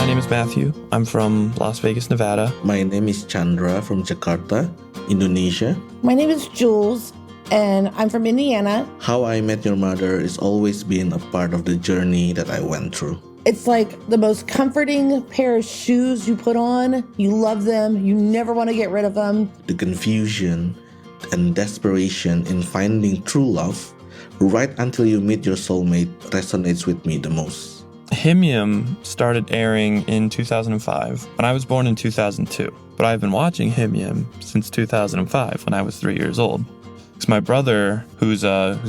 name is Matthew. I'm from Las Vegas, Nevada. My name is Chandra from Jakarta, Indonesia. My name is Jules, and I'm from Indiana. How I Met Your Mother has always been a part of the journey that I went through. It's like the most comforting pair of shoes you put on. You love them. You never want to get rid of them. The confusion and desperation in finding true love right until you meet your soulmate resonates with me the most. HIMYM started airing in 2005, and I was born in 2002. But I've been watching HIMYM since 2005 when I was 3 years old. Because my brother, who's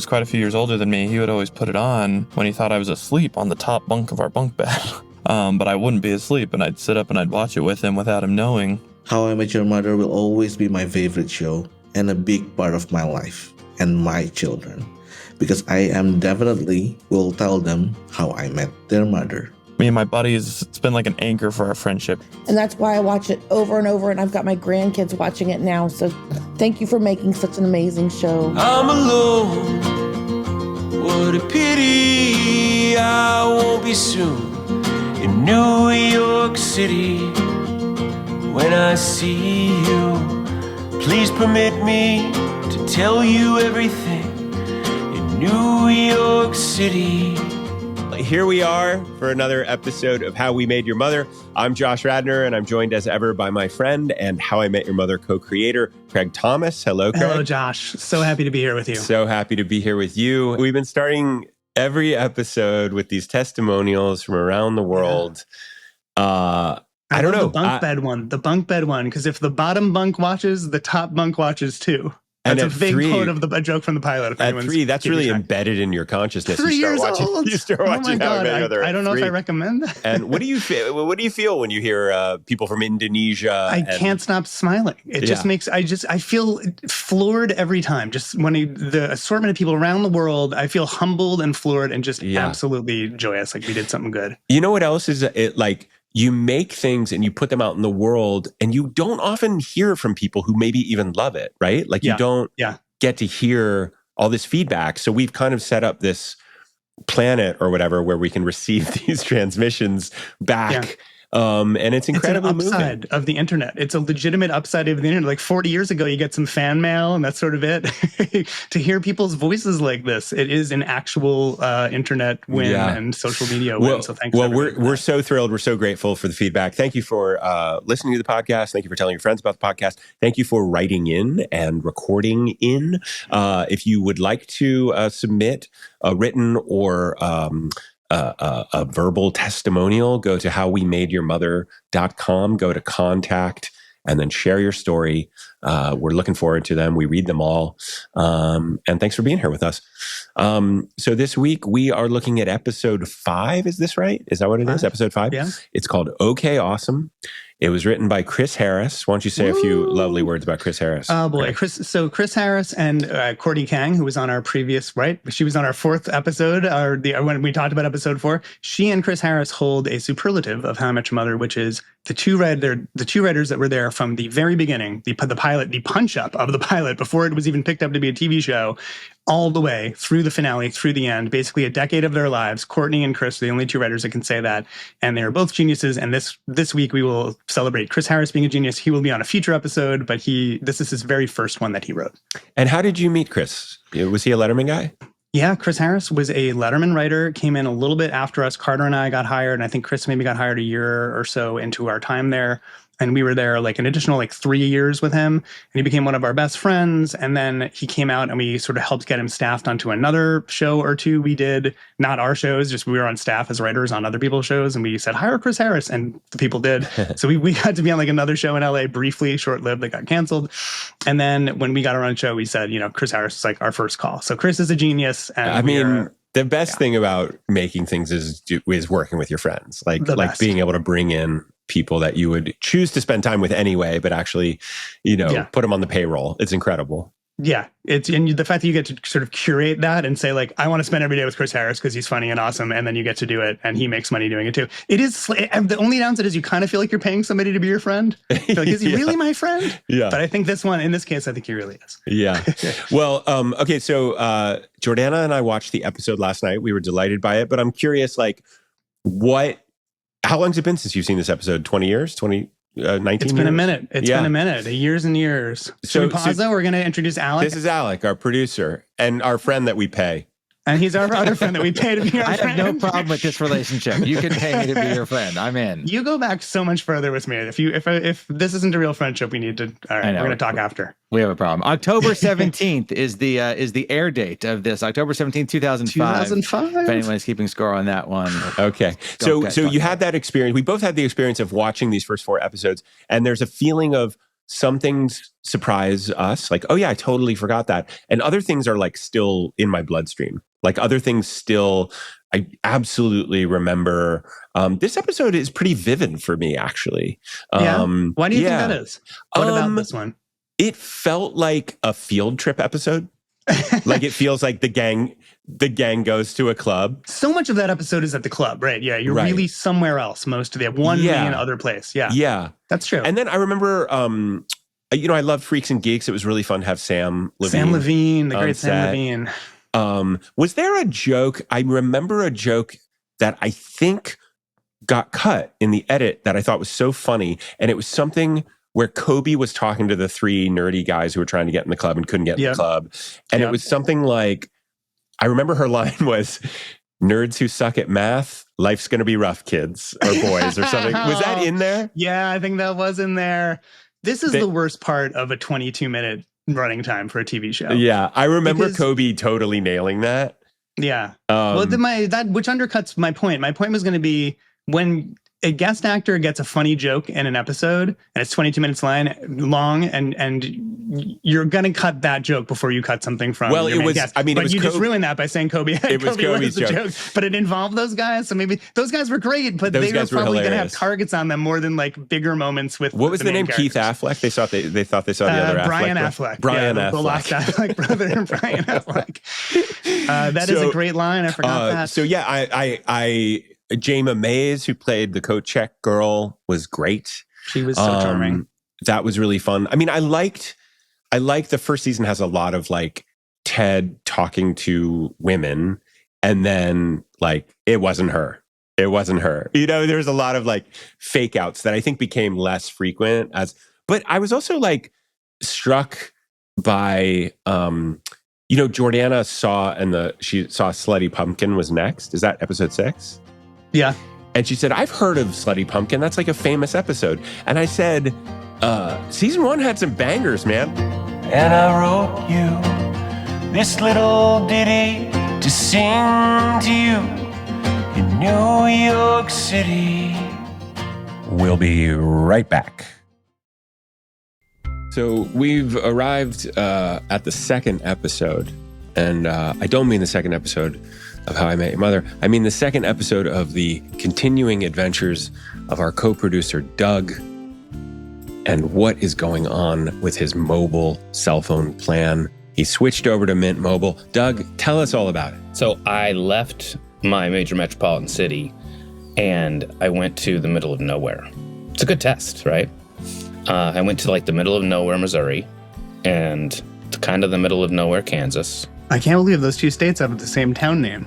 quite a few years older than me, he would always put it on when he thought I was asleep on the top bunk of our bunk bed. But I wouldn't be asleep, and I'd sit up and I'd watch it with him without him knowing. How I Met Your Mother will always be my favorite show and a big part of my life and my children. Because I am definitely will tell them how I met their mother. Me and my buddies, it's been like an anchor for our friendship. And that's why I watch it over and over, and I've got my grandkids watching it now. So thank you for making such an amazing show. I'm alone. What a pity I won't be soon in New York City. When I see you, please permit me to tell you everything. New York City. Here we are for another episode of How We Made Your Mother. I'm Josh Radner, and I'm joined as ever by my friend and How I Met Your Mother co-creator, Craig Thomas. Hello, Craig. Hello, Josh. So happy to be here with you. So happy to be here with you. We've been starting every episode with these testimonials from around the world. I don't know. The bunk bed one, because if the bottom bunk watches, the top bunk watches too. That's a big quote of a joke from the pilot. At 3, that's really embedded in your consciousness. 3 years old. You start watching How I Met Your Mother. I don't know if I recommend that. And what do you feel? What do you feel when you hear people from Indonesia? I can't stop smiling. It just makes I feel floored every time. Just when the assortment of people around the world, I feel humbled and floored and just absolutely joyous. Like we did something good. You know what else is it like? You make things and you put them out in the world, and you don't often hear from people who maybe even love it, right? Like you don't get to hear all this feedback. So we've kind of set up this planet or whatever where we can receive these transmissions back. And it's incredibly moving. It's an upside of the internet. It's a legitimate upside of the internet. Like 40 years ago, you get some fan mail and that's sort of it. To hear people's voices like this, it is an actual internet win and social media win. So thanks. Well, we're so thrilled. We're so grateful for the feedback. Thank you for listening to the podcast. Thank you for telling your friends about the podcast. Thank you for writing in and recording in. If you would like to submit a written or a verbal testimonial, go to howwemadeyourmother.com, go to contact, and then share your story. We're looking forward to them. We read them all. And thanks for being here with us. So this week we are looking at episode 5. Is this right? Is that what it is? Episode 5? Yeah. It's called Okay, Awesome. It was written by Chris Harris. Why don't you say a few lovely words about Chris Harris? Oh, boy. Chris Harris and Courtney Kang, who was on our previous, she was on our 4th episode, when we talked about episode 4. She and Chris Harris hold a superlative of How I Met Your Mother, which is the two writers that were there from the very beginning, the pilot, the punch-up of the pilot, before it was even picked up to be a TV show, all the way through the finale, through the end, basically a decade of their lives. Courtney and Chris are the only 2 writers that can say that. And they are both geniuses. And this week we will celebrate Chris Harris being a genius. He will be on a future episode, but this is his very first one that he wrote. And how did you meet Chris? Was he a Letterman guy? Yeah, Chris Harris was a Letterman writer, came in a little bit after us. Carter and I got hired, and I think Chris maybe got hired a year or so into our time there. And we were there like an additional 3 years with him, and he became one of our best friends. And then he came out and we sort of helped get him staffed onto another show or 2 we did, not our shows, just we were on staff as writers on other people's shows. And we said, hire Chris Harris. And the people did. So we got to be on another show in LA briefly, short-lived, that got canceled. And then when we got our own show, we said, Chris Harris was our first call. So Chris is a genius. And the best thing about making things is working with your friends, like being able to bring in people that you would choose to spend time with anyway, but actually, put them on the payroll. It's incredible. Yeah. And the fact that you get to sort of curate that and say, I want to spend every day with Chris Harris because he's funny and awesome. And then you get to do it and he makes money doing it too. It is, the only downside is you kind of feel like you're paying somebody to be your friend. Is he really my friend? Yeah. But I think in this case, I think he really is. Yeah. Well, okay. So Jordana and I watched the episode last night. We were delighted by it, but I'm curious, what How long's it been since you've seen this episode? 20 years? 19 years? It's been a minute. It's been a minute. Years and years. Should we pause though? We're going to introduce Alec. This is Alec, our producer, and our friend that we pay. And he's our other friend that we pay to be our friend. I have no problem with this relationship. You can pay me to be your friend. I'm in. You go back so much further with me. If this isn't a real friendship, we need to. All right, we're going to talk after. We have a problem. October 17th is the air date of this. October 17th, 2005. 2005. If anyone is keeping score on that one. Okay. So you had that experience. We both had the experience of watching these first 4 episodes, and there's a feeling of some things surprise us, like, oh yeah, I totally forgot that. And other things are like still in my bloodstream. Like other things still, I absolutely remember. This episode is pretty vivid for me, actually. Yeah. Why do you think that is? What about this one? It felt like a field trip episode. Like it feels like the gang goes to a club. So much of that episode is at the club, right? Yeah, you're really somewhere else most of the one main other place. Yeah. Yeah. That's true. And then I remember I loved Freaks and Geeks. It was really fun to have Sam Levine. The great Sam Levine. Was there a joke? I remember a joke that I think got cut in the edit that I thought was so funny. And it was something where Kobe was talking to the 3 nerdy guys who were trying to get in the club and couldn't get in the club. And it was something like, I remember her line was, "Nerds who suck at math, life's going to be rough, kids," or boys, or something. Was that in there? Yeah, I think that was in there. This is the worst part of a 22-minute running time for a TV show. Yeah, I remember Kobe totally nailing that. Yeah. Which undercuts my point. My point was going to be when a guest actor gets a funny joke in an episode and it's 22 minutes long and you're going to cut that joke before you cut something from your main guest. I mean, but you just ruined that by saying Kobe. It was Kobe's joke. But it involved those guys. So maybe those guys were great, but they were probably going to have targets on them more than like bigger moments with what was the name? Characters. Keith Affleck? They thought they saw the other Brian Affleck. Affleck. Brian Affleck. The lost Affleck brother and Brian Affleck. That is a great line. I forgot that. So yeah, I Jayma Mays, who played the coat check girl, was great. She was so charming. That was really fun. I mean, I liked the first season has a lot of like Ted talking to women, and then like it wasn't her. It wasn't her. You know, there's a lot of like fake outs that I think became less frequent but I was also like struck by Jordana she saw Slutty Pumpkin was next. Is that episode 6? Yeah. And she said, "I've heard of Slutty Pumpkin. That's like a famous episode." And I said, season 1 had some bangers, man. And I wrote you this little ditty to sing to you in New York City. We'll be right back. So we've arrived at the second episode. And I don't mean the second episode of How I Met Your Mother. I mean the second episode of the continuing adventures of our co-producer, Doug, and what is going on with his mobile cell phone plan. He switched over to Mint Mobile. Doug, tell us all about it. So I left my major metropolitan city and I went to the middle of nowhere. It's a good test, right? I went to like the middle of nowhere, Missouri, and kind of the middle of nowhere, Kansas. I can't believe those 2 states have the same town name.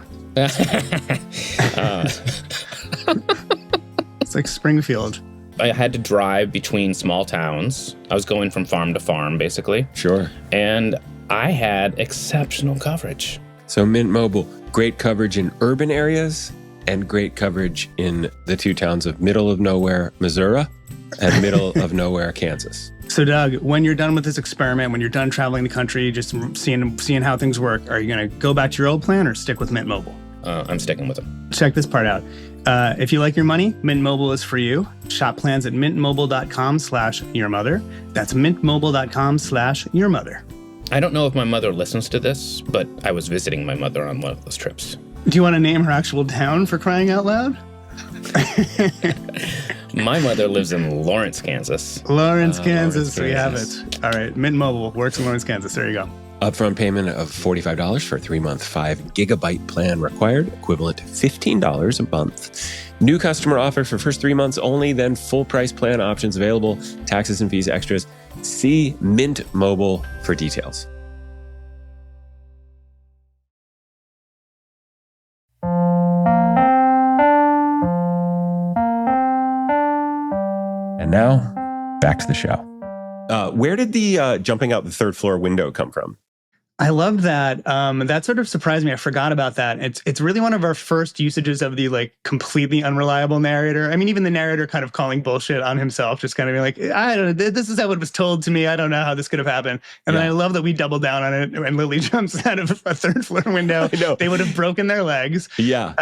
It's like Springfield. I had to drive between small towns. I was going from farm to farm, basically. Sure. And I had exceptional coverage. So Mint Mobile, great coverage in urban areas and great coverage in the 2 towns of middle of nowhere, Missouri, and middle of nowhere, Kansas. So Doug, when you're done with this experiment, when you're done traveling the country, just seeing how things work, are you going to go back to your old plan or stick with Mint Mobile? I'm sticking with them. Check this part out. If you like your money, Mint Mobile is for you. Shop plans at mintmobile.com/yourmother. That's mintmobile.com/yourmother. I don't know if my mother listens to this, but I was visiting my mother on one of those trips. Do you want to name her actual town for crying out loud? My mother lives in Lawrence, Kansas. Lawrence, Kansas. We have it. All right. Mint Mobile works in Lawrence, Kansas. There you go. Upfront payment of $45 for a 3-month 5-gigabyte plan required, equivalent to $15 a month. New customer offer for first 3 months only, then full price plan options available, taxes and fees extras. See Mint Mobile for details. And now, back to the show. Where did the jumping out the third floor window come from? I love that. That sort of surprised me. I forgot about that. It's really one of our first usages of the like completely unreliable narrator. I mean, even the narrator kind of calling bullshit on himself, just kind of being like, I don't know, this is how it was told to me. I don't know how this could have happened. And then I love that we double down on it and Lily jumps out of a third floor window. I know. They would have broken their legs. Yeah.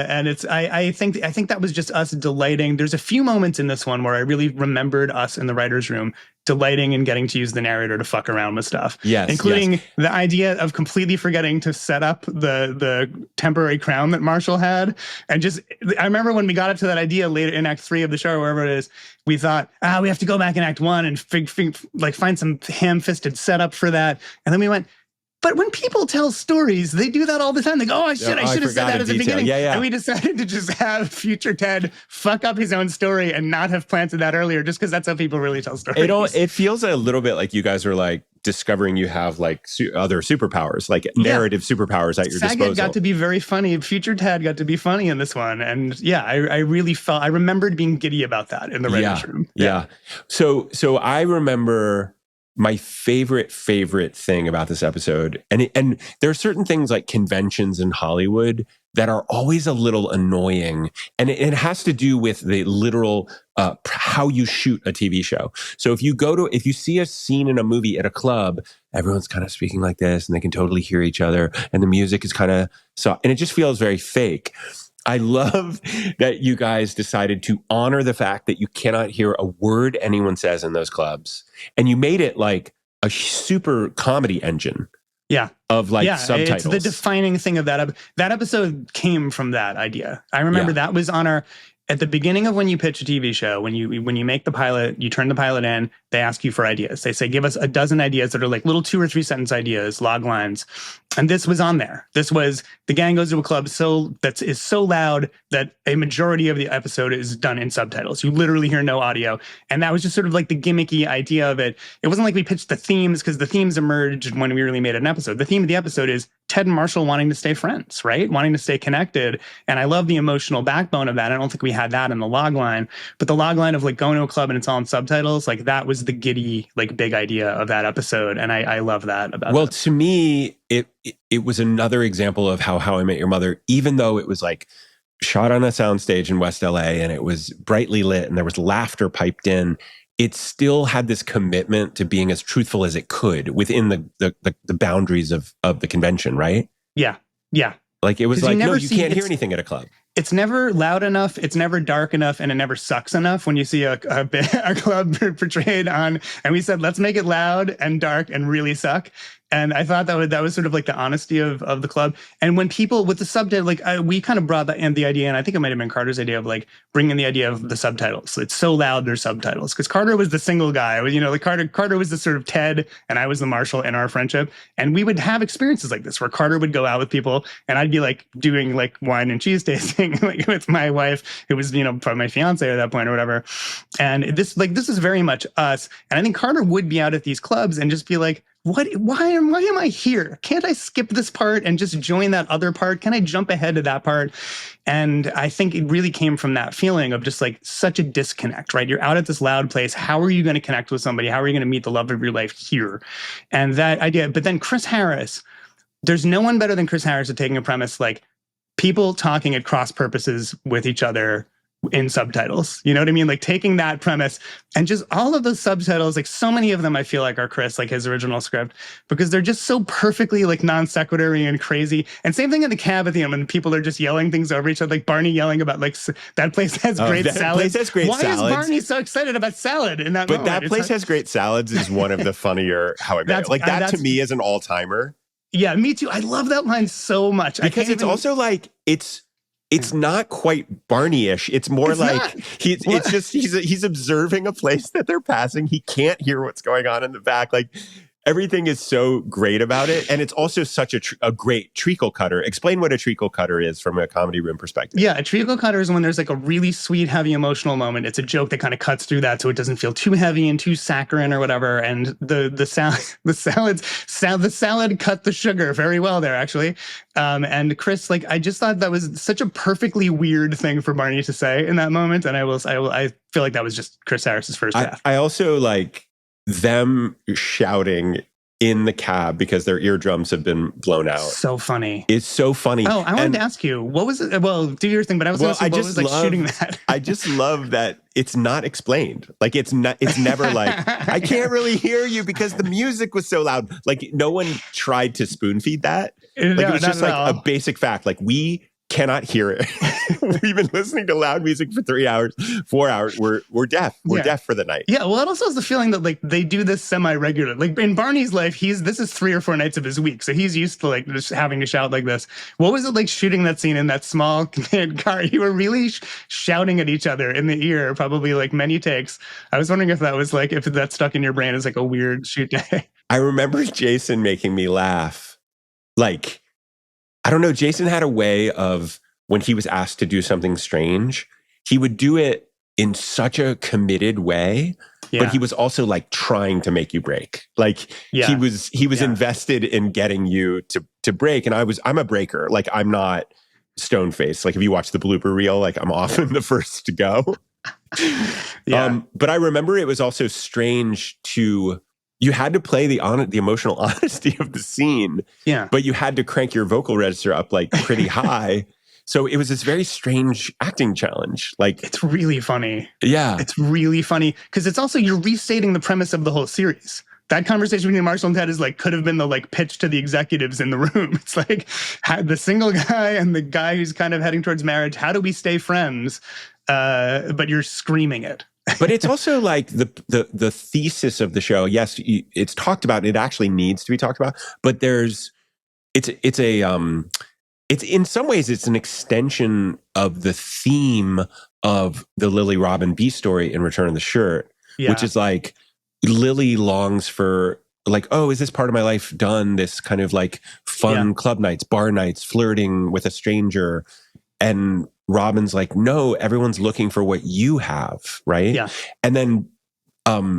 And I think that was just us delighting. There's a few moments in this one where I really remembered us in the writer's room delighting in getting to use the narrator to fuck around with stuff. Yes, including the idea of completely forgetting to set up the temporary crown that Marshall had. And just, I remember when we got up to that idea later in Act 3 of the show, or wherever it is, we thought, we have to go back in Act 1 and find some ham-fisted setup for that. And then we went, but when people tell stories, they do that all the time. They go, I should have said that at the beginning. Yeah. And we decided to just have future Ted fuck up his own story and not have planted that earlier, just because that's how people really tell stories. It feels a little bit like you guys are like discovering you have like other superpowers, like narrative superpowers at your disposal. Saget got to be very funny. Future Ted got to be funny in this one. And I really I remembered being giddy about that in the writer's room. Yeah. So I remember my favorite thing about this episode, and there are certain things like conventions in Hollywood that are always a little annoying, and it has to do with the literal how you shoot a TV show. So if you see a scene in a movie at a club, everyone's kind of speaking like this, and they can totally hear each other, and the music is kind of soft, and it just feels very fake. I love that you guys decided to honor the fact that you cannot hear a word anyone says in those clubs. And you made it like a super comedy engine. Of like subtitles. It's the defining thing of that. That episode came from that idea. I remember that was on at the beginning of when you pitch a TV show, when you make the pilot, you turn the pilot in, they ask you for ideas. They say, give us a dozen ideas that are like little 2 or 3 sentence ideas, log lines. And this was on there. This was, the gang goes to a club that is so loud that a majority of the episode is done in subtitles. You literally hear no audio. And that was just sort of like the gimmicky idea of it. It wasn't like we pitched the themes, because the themes emerged when we really made an episode. The theme of the episode is Ted and Marshall wanting to stay friends, right? Wanting to stay connected. And I love the emotional backbone of that. I don't think we had that in the log line, but the log line of like going to a club and it's all in subtitles, like that was the giddy, like big idea of that episode. And I love that about it. Well, to me, it was another example of how I Met Your Mother, even though it was like shot on a soundstage in West LA and it was brightly lit and there was laughter piped in, it still had this commitment to being as truthful as it could within the boundaries of the convention, right? Yeah. Like it was like, no, you can't hear anything at a club. It's never loud enough, it's never dark enough, and it never sucks enough when you see a club portrayed on, and we said, let's make it loud and dark and really suck. And I thought that was sort of like the honesty of the club. And when people with the subtitle, like we kind of brought the idea, and I think it might have been Carter's idea of like bringing the idea of the subtitles. It's so loud, there's subtitles. Because Carter was the single guy, like Carter was the sort of Ted, and I was the Marshall in our friendship. And we would have experiences like this where Carter would go out with people, and I'd be like doing like wine and cheese tasting like with my wife, who was probably my fiance at that point or whatever. And this is very much us. And I think Carter would be out at these clubs and just be like, why am I here? Can't I skip this part and just join that other part? Can I jump ahead to that part? And I think it really came from that feeling of just like such a disconnect, right? You're out at this loud place. How are you going to connect with somebody? How are you going to meet the love of your life here? And that idea, but then Chris Harris, there's no one better than Chris Harris at taking a premise like people talking at cross purposes with each other in subtitles. You know what I mean? Like taking that premise and just all of those subtitles, like so many of them I feel like are Chris, like his original script, because they're just so perfectly like non sequitur and crazy. And same thing in the cab at the end when people are just yelling things over each other, like Barney yelling about like that place has great salads. Why is Barney so excited about salad in that moment? But that place has great salads is one of the funnier How I Met Your Mother. Like that to me is an all-timer. Yeah, me too. I love that line so much. Because it's also like it's not quite Barney-ish. It's more like he's observing a place that they're passing. He can't hear what's going on in the back. Like Everything is so great about it. And it's also such a great treacle cutter. Explain what a treacle cutter is from a comedy room perspective. Yeah, a treacle cutter is when there's like a really sweet, heavy emotional moment. It's a joke that kind of cuts through that so it doesn't feel too heavy and too saccharine or whatever. And the salad cut the sugar very well there, actually. And Chris, like, I just thought that was such a perfectly weird thing for Barney to say in that moment. And I feel like that was just Chris Harris's first draft. I also like them shouting in the cab because their eardrums have been blown out. So funny. It's so funny. Oh, I wanted to ask you, what was it? Well, do your thing, but I was going to say, what was like shooting that? I just love that it's not explained. Like it's never like, I can't really hear you because the music was so loud. Like no one tried to spoon feed that. Like it was just like a basic fact. Like we cannot hear it. We've been listening to loud music for 3 hours, 4 hours. We're deaf. We're deaf for the night. Yeah. Well, it also has the feeling that like they do this semi-regular. Like in Barney's life, this is 3 or 4 nights of his week, so he's used to like just having to shout like this. What was it like shooting that scene in that small car? You were really shouting at each other in the ear, probably like many takes. I was wondering if that was like if that stuck in your brain as like a weird shoot day. I remember Jason making me laugh. Like, I don't know, Jason had a way of, when he was asked to do something strange, he would do it in such a committed way, but he was also like trying to make you break. Like he was invested in getting you to break. And I'm a breaker. Like I'm not stone faced. Like if you watch the blooper reel, like I'm often the first to go. But I remember it was also strange you had to play the emotional honesty of the scene, but you had to crank your vocal register up like pretty high. So it was this very strange acting challenge. Like it's really funny. Yeah. It's really funny because it's also, you're restating the premise of the whole series. That conversation between Marshall and Ted is like, could have been the like pitch to the executives in the room. It's like the single guy and the guy who's kind of heading towards marriage. How do we stay friends? But you're screaming it. But it's also like the thesis of the show. Yes, it's talked about. It actually needs to be talked about. But it's in some ways it's an extension of the theme of the Lily Robin B story in Return of the Shirt, which is like Lily longs for like, oh, is this part of my life done? This kind of like fun club nights, bar nights, flirting with a stranger, and Robin's like, no, everyone's looking for what you have, right? Yeah. And then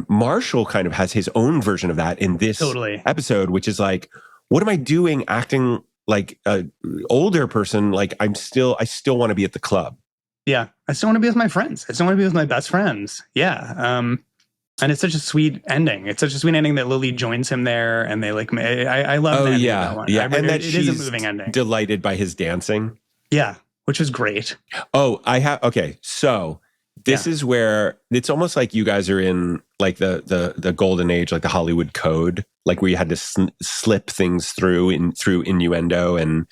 Marshall kind of has his own version of that in this episode, which is like, what am I doing acting like an older person? Like I still want to be at the club. Yeah. I still want to be with my friends. I still want to be with my best friends. Yeah. And it's such a sweet ending. It's such a sweet ending that Lily joins him there and they like, I love that. That one. Yeah. And that it is a moving ending. Delighted by his dancing. Yeah. Which was great. Oh, okay. So this is where it's almost like you guys are in like the golden age, like the Hollywood code, like where you had to slip things through innuendo, and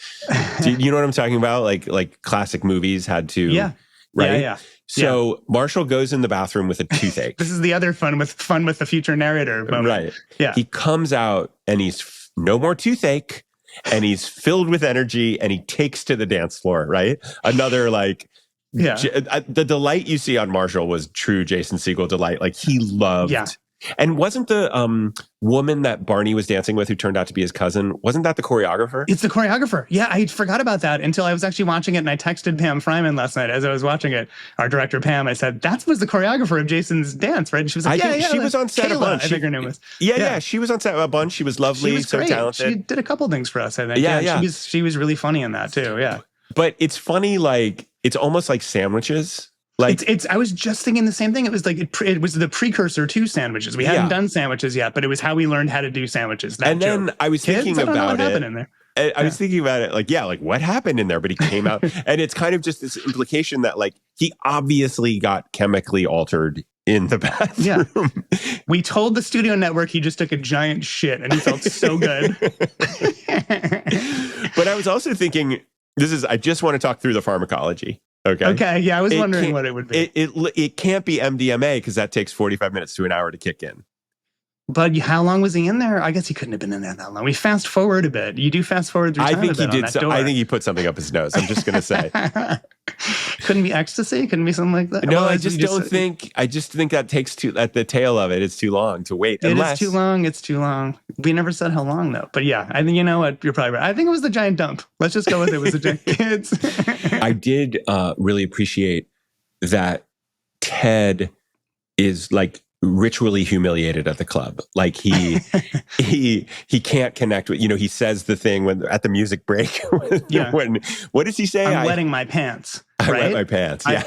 you know what I'm talking about? Like classic movies had to, right? Yeah. So Marshall goes in the bathroom with a toothache. This is the other fun with the future narrator moment. Right. Yeah. He comes out and he's no more toothache. And he's filled with energy and he takes to the dance floor, right? Another like, the delight you see on Marshall was true Jason Segel delight. Like he loved. Yeah. And wasn't the woman that Barney was dancing with who turned out to be his cousin, wasn't that the choreographer? It's the choreographer. Yeah, I forgot about that until I was actually watching it, and I texted Pam Fryman last night as I was watching it. Our director, Pam, I said, that was the choreographer of Jason's dance, right? And she was like, she was on set Kayla, a bunch. I think her name was. Yeah, she was on set a bunch. She was lovely, so great. talented. She did a couple things for us, I think. Yeah. She was really funny in that too, yeah. But it's funny, like, it's almost like sandwiches. Like it's I was just thinking the same thing. It was like it was the precursor to sandwiches. We hadn't done sandwiches yet, but it was how we learned how to do sandwiches. Then I was thinking about it. In there. I was thinking about it, like what happened in there? But he came out, and it's kind of just this implication that like he obviously got chemically altered in the bathroom. Yeah. We told the studio network he just took a giant shit, and he felt so good. But I was also thinking, I just want to talk through the pharmacology. Okay. Yeah, I was wondering what it would be. It can't be MDMA because that takes 45 minutes to an hour to kick in. But how long was he in there? I guess he couldn't have been in there that long. We fast forward a bit. You do fast forward through time. I think he did. I think he put something up his nose. I'm just going to say. Couldn't be ecstasy. Couldn't be something like that. No, I just don't think. I just think that takes at the tail of it. It's too long to wait. It is too long. It's too long. We never said how long though. But yeah, I think you know what. You're probably right. I think it was the giant dump. Let's just go with it. It was the giant kids. I did really appreciate that Ted is like ritually humiliated at the club. Like he can't connect with, he says the thing when at the music break. What does he say? I'm wetting my pants. I right? wet my pants. Yeah.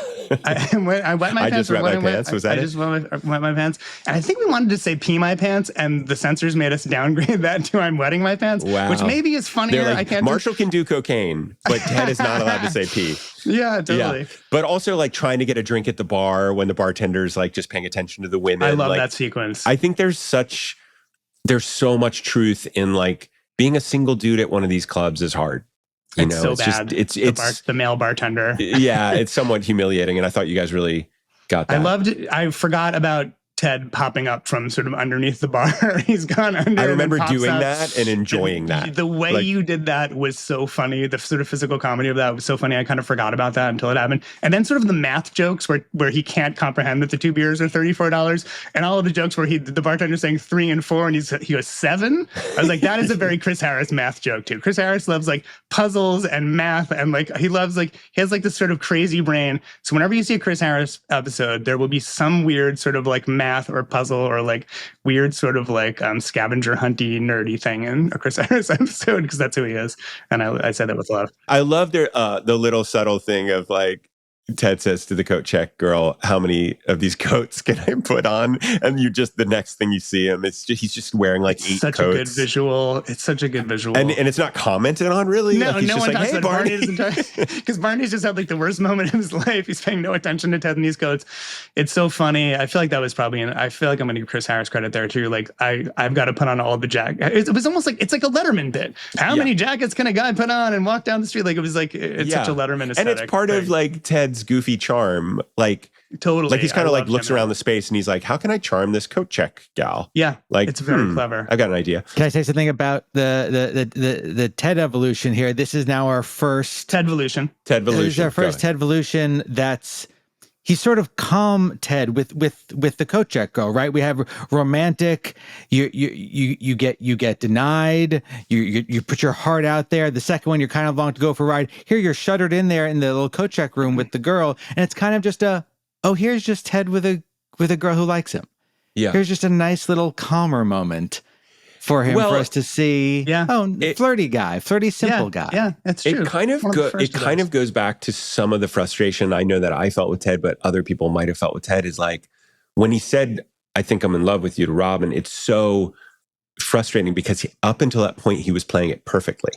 I wet my pants. I just wet my pants. Was that it? I just wet my pants. And I think we wanted to say pee my pants, and the censors made us downgrade that to I'm wetting my pants. Wow. Which maybe is funnier. Like, I can't. Marshall can do cocaine, but Ted is not allowed to say pee. Yeah, totally. Yeah. But also like trying to get a drink at the bar when the bartender's like just paying attention to the women. I love like, that sequence. I think there's so much truth in like being a single dude at one of these clubs is hard. It's so bad. It's the male bartender. Yeah, it's somewhat humiliating, and I thought you guys really got that. I loved it. I forgot about Ted popping up from sort of underneath the bar. He's gone under. I remember doing that and enjoying that. The way you did that was so funny. The sort of physical comedy of that was so funny. I kind of forgot about that until it happened. And then sort of the math jokes where he can't comprehend that the 2 beers are $34, and all of the jokes where the bartender's saying 3 and 4 and he goes 7. I was like, that is a very Chris Harris math joke too. Chris Harris loves like puzzles and math, and like he has like this sort of crazy brain. So whenever you see a Chris Harris episode, there will be some weird sort of like math or puzzle or like weird sort of like scavenger hunty nerdy thing in a Chris Harris episode, because that's who he is. And I said that with love. I love the little subtle thing of like Ted says to the coat check girl, how many of these coats can I put on? And the next thing you see him, he's just wearing like 8 such coats. A good visual. It's such a good visual. And it's not commented on really. No, like, no one talks like, hey, about Barney. Because Barney's just had like the worst moment of his life. He's paying no attention to Ted in these coats. It's so funny. I feel like that was probably, I feel like I'm going to give Chris Harris credit there too. Like I've got to put on all the jackets. It was almost like, it's like a Letterman bit. How many jackets can a guy put on and walk down the street? Like it was like, it's such a Letterman aesthetic. And it's part of like Ted's goofy charm. Like totally, like he's kind of like looks around the space and he's like, how can I charm this coat check gal? Yeah, like it's very clever. I got an idea. Can I say something about the Ted evolution here? This is now our first Tedvolution. This is our first Tedvolution. He's sort of calm Ted with the coat check girl, right? We have romantic. You get denied. You put your heart out there. The second one, you're kind of long to go for a ride. Here, you're shuttered in there in the little coat check room with the girl, and it's kind of just here's just Ted with a girl who likes him. Yeah, here's just a nice little calmer moment for him, for us to see. Yeah, flirty simple guy. Yeah, that's true. It kind of goes back to some of the frustration I know that I felt with Ted, but other people might have felt with Ted. Is like when he said, "I think I'm in love with you" to Robin. It's so frustrating because up until that point he was playing it perfectly.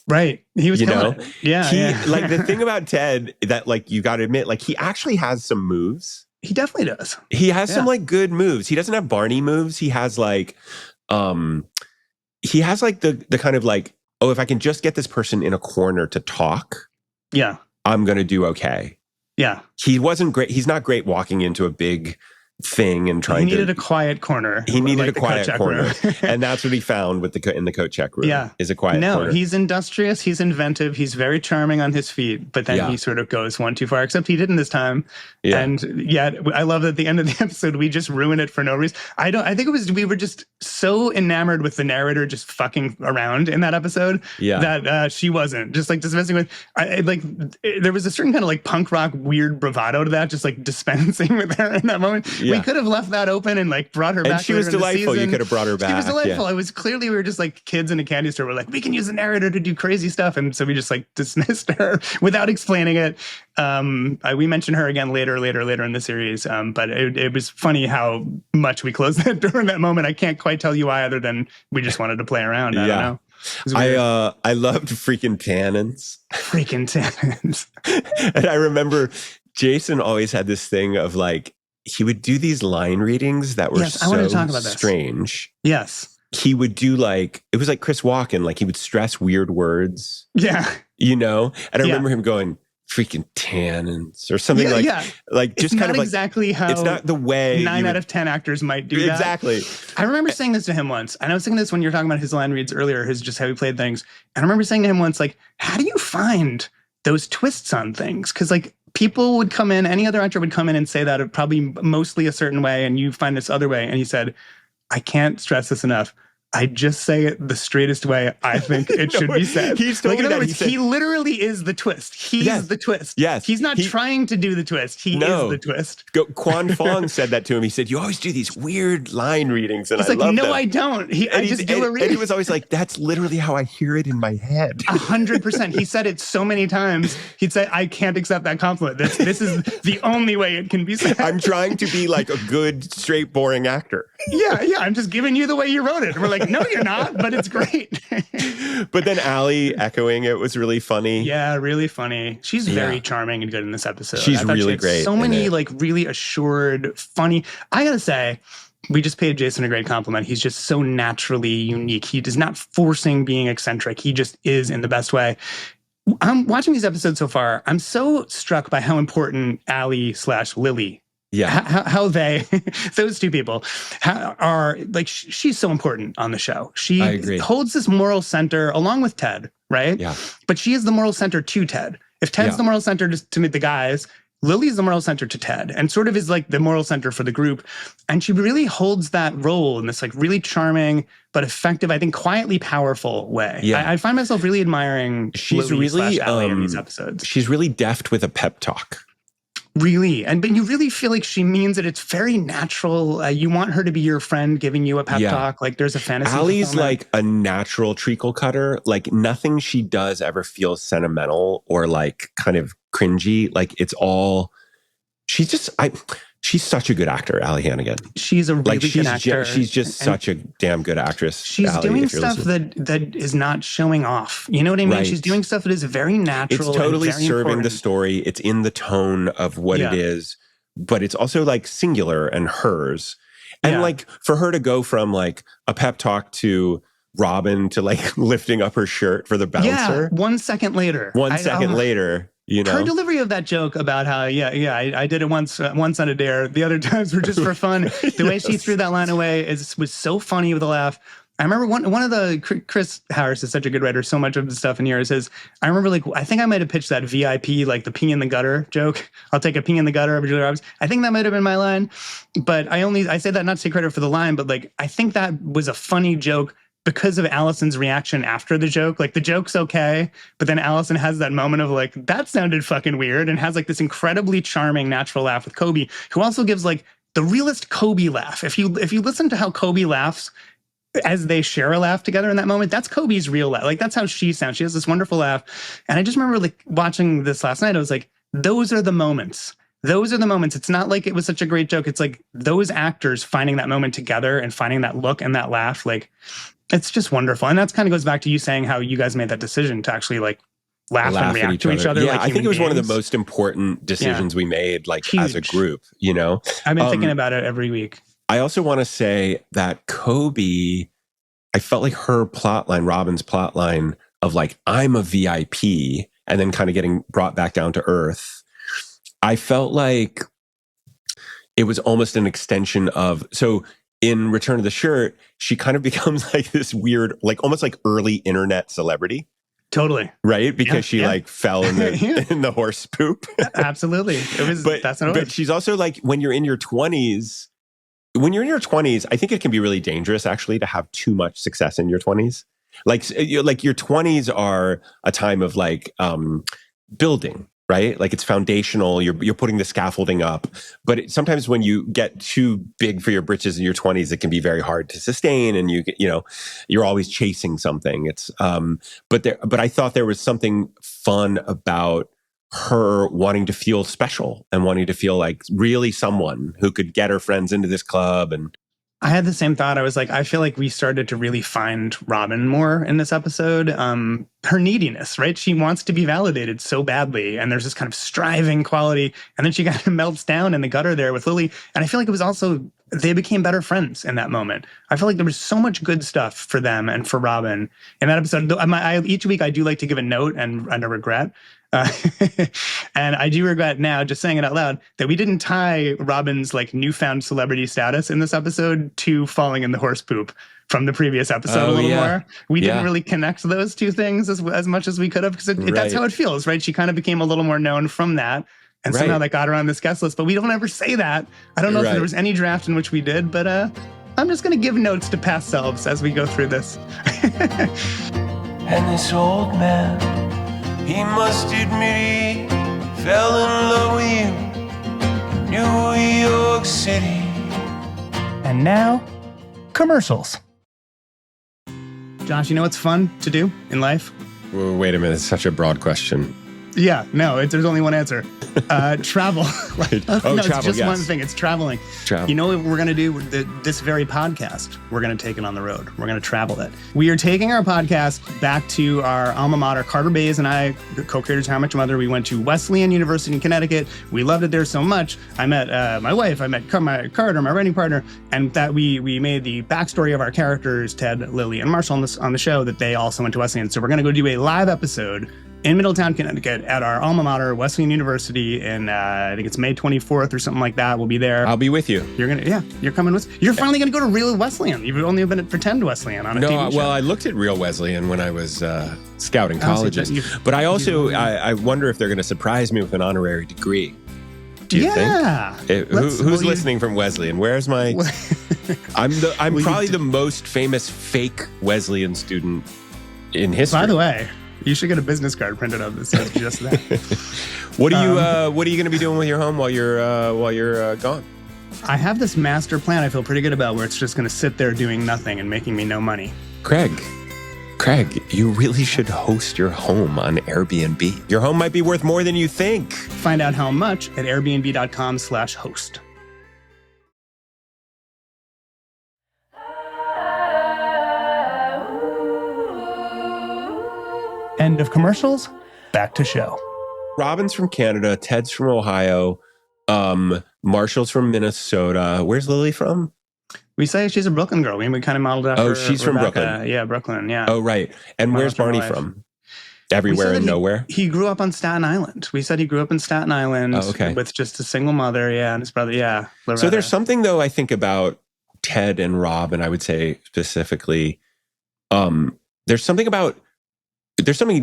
Right, he was. Like the thing about Ted that like you got to admit, like he actually has some moves. He definitely does. He has some like good moves. He doesn't have Barney moves. He has like. He has like the kind of like, oh, if I can just get this person in a corner to talk, I'm going to do okay. Yeah. He wasn't great. He's not great walking into a big thing and trying to. He needed a quiet corner. He needed a quiet corner. And that's what he found with in the coat check room. Yeah. Is a quiet corner. No, he's industrious. He's inventive. He's very charming on his feet, but then he sort of goes one too far, except he didn't this time. Yeah. And yet I love that at the end of the episode, we just ruin it for no reason. I think it was, we were just so enamored with the narrator just fucking around in that episode that she wasn't just like dismissing with, there was a certain kind of like punk rock weird bravado to that, just like dispensing with her in that moment. We could have left that open and like brought her back. And she was delightful. You could have brought her back. She was delightful. It was clearly we were just like kids in a candy store. We're like, we can use the narrator to do crazy stuff. And so we just like dismissed her without explaining it. We mentioned her again later in the series. But it was funny how much we closed that door in that moment. I can't quite tell you why, other than we just wanted to play around. I don't know. I loved freaking tannins. And I remember Jason always had this thing of like, he would do these line readings that were so strange. Yes. He would do like, it was like Chris Walken, like he would stress weird words. Yeah. And I remember him going, freaking tannins or something like just it's kind not of like exactly how it's not the way 9 out of 10 actors might do that. Exactly. I remember saying this to him once, and I was saying this when you were talking about his line reads earlier, his just how he played things. And I remember saying to him once, like, how do you find those twists on things? Because like people would come in, any other actor would come in and say that probably mostly a certain way, and you find this other way. And he said, I can't stress this enough. I just say it the straightest way I think it should be said. He's told like, in me other that. words, he literally is the twist. He's the twist. Yes. He's not trying to do the twist. He is the twist. Quan Fong said that to him. He said, you always do these weird line readings. And He's I like, love no, them. I don't. I just do a reading. And he was always like, that's literally how I hear it in my head. 100%. He said it so many times. He'd say, I can't accept that compliment. This is the only way it can be said. I'm trying to be like a good, straight, boring actor. Yeah. I'm just giving you the way you wrote it. And we're like, no, you're not, but it's great. But then Allie echoing it was really funny. Yeah, really funny. She's very charming and good in this episode. She's really great. So many like really assured, funny. I gotta say, we just paid Jason a great compliment. He's just so naturally unique. He is not forcing being eccentric. He just is in the best way. I'm watching these episodes so far. I'm so struck by how important Allie/Lily. Yeah. How they, those two people are like, she's so important on the show. She holds this moral center along with Ted, right? Yeah. But she is the moral center to Ted. If Ted's the moral center to meet the guys, Lily's the moral center to Ted and sort of is like the moral center for the group. And she really holds that role in this like really charming, but effective, I think quietly powerful way. Yeah. I find myself really admiring Lily/Allie in these episodes. She's really deft with a pep talk. Really. But you really feel like she means it. It's very natural. You want her to be your friend giving you a pep talk. Like there's a fantasy. Allie's like a natural treacle cutter. Like nothing she does ever feels sentimental or like kind of cringy. Like it's all, she's such a good actor, Allie Hannigan. She's a really good actor. She's just such a damn good actress. She's Allie, doing stuff that is not showing off. You know what I mean? Right. She's doing stuff that is very natural. It's totally and very serving important. the story. It's in the tone of what it is, but it's also like singular and hers. And like for her to go from like a pep talk to Robin to like lifting up her shirt for the bouncer. Yeah, 1 second later. 1 second later. You know? Her delivery of that joke about how, I did it once on a dare. The other times were just for fun. The way she threw that line away was so funny with a laugh. I remember one of the, Chris Harris is such a good writer. So much of the stuff in here is his. I remember like, I think I might have pitched that VIP, like the pee in the gutter joke. I'll take a pee in the gutter over Julia Roberts. I think that might have been my line, but I say that not to take credit for the line, but like, I think that was a funny joke because of Alyson's reaction after the joke. Like the joke's okay, but then Alyson has that moment of like, that sounded fucking weird, and has like this incredibly charming natural laugh with Kobe, who also gives like the realest Kobe laugh. If you listen to how Kobe laughs as they share a laugh together in that moment, that's Kobe's real laugh. Like that's how she sounds. She has this wonderful laugh. And I just remember like watching this last night, I was like, those are the moments. Those are the moments. It's not like it was such a great joke. It's like those actors finding that moment together and finding that look and that laugh. Like, it's just wonderful. And that's kind of goes back to you saying how you guys made that decision to actually like laugh and react to each other. Yeah, like I think it was one of the beings. most important decisions we made, like Huge. as a group, you know? I've been thinking about it every week. I also want to say that Kobe, I felt like her plotline, Robin's plotline of like, I'm a VIP and then kind of getting brought back down to earth. I felt like it was almost an extension of, so in Return of the Shirt, she kind of becomes like this weird, like almost like early internet celebrity. Totally. Right? Because she like fell in the in the horse poop. Absolutely. It was, that's what it was. But she's also like, when you're in your 20s, I think it can be really dangerous actually to have too much success in your 20s. Like your 20s are a time of like building. Right? Like it's foundational. You're putting the scaffolding up. But sometimes when you get too big for your britches in your 20s, it can be very hard to sustain. And you're always chasing something. It's but I thought there was something fun about her wanting to feel special and wanting to feel like really someone who could get her friends into this club. And I had the same thought. I was like, I feel like we started to really find Robin more in this episode. Her neediness, right? She wants to be validated so badly. And there's this kind of striving quality. And then she kind of melts down in the gutter there with Lily. And I feel like it was also, they became better friends in that moment. I feel like there was so much good stuff for them and for Robin in that episode. Each week I do like to give a note and a regret. And I do regret now, just saying it out loud, that we didn't tie Robin's like newfound celebrity status in this episode to falling in the horse poop from the previous episode a little more. We didn't really connect those two things as much as we could have, because that's how it feels, right? She kind of became a little more known from that. And somehow that got her on this guest list, but we don't ever say that. I don't know if there was any draft in which we did, but I'm just going to give notes to past selves as we go through this. And this old man, he must admit he fell in love with you in New York City. And now, commercials. Josh, you know what's fun to do in life? Wait a minute, it's such a broad question. Yeah, no, there's only one answer. Travel. Right. No, travel, it's just yes. one thing. It's traveling. Travel. You know what we're going to do? This very podcast, we're going to take it on the road. We're going to travel it. We are taking our podcast back to our alma mater. Carter Bays and I, co-creators of How Much Mother, we went to Wesleyan University in Connecticut. We loved it there so much. I met my wife. I met Carter, my writing partner, and that we made the backstory of our characters, Ted, Lily, and Marshall, on the show, that they also went to Wesleyan. So we're going to go do a live episode in Middletown, Connecticut, at our alma mater, Wesleyan University, and I think it's May 24th or something like that. We'll be there. I'll be with you. You're coming with. You're finally going to go to real Wesleyan. You've only been at pretend Wesleyan on a TV show. Well, I looked at real Wesleyan when I was scouting colleges, but I also I wonder if they're going to surprise me with an honorary degree. Do you think? Who's listening from Wesleyan? Where's my? I'm probably the most famous fake Wesleyan student in history. By the way, you should get a business card printed up that says just that. What are you going to be doing with your home while you're gone? I have this master plan I feel pretty good about, where it's just going to sit there doing nothing and making me no money. Craig, you really should host your home on Airbnb. Your home might be worth more than you think. Find out how much at airbnb.com/host. End of commercials. Back to show. Robin's from Canada. Ted's from Ohio. Marshall's from Minnesota. Where's Lily from? We say she's a Brooklyn girl. We kind of modeled after. Oh, she's from Brooklyn. Yeah, Brooklyn. Yeah. Oh, right. And where's Barney from? Everywhere and nowhere? He grew up on Staten Island. We said he grew up in Staten Island with just a single mother. Yeah, and his brother. Yeah. Loretta. So there's something, though, I think about Ted and Rob, and I would say specifically, there's something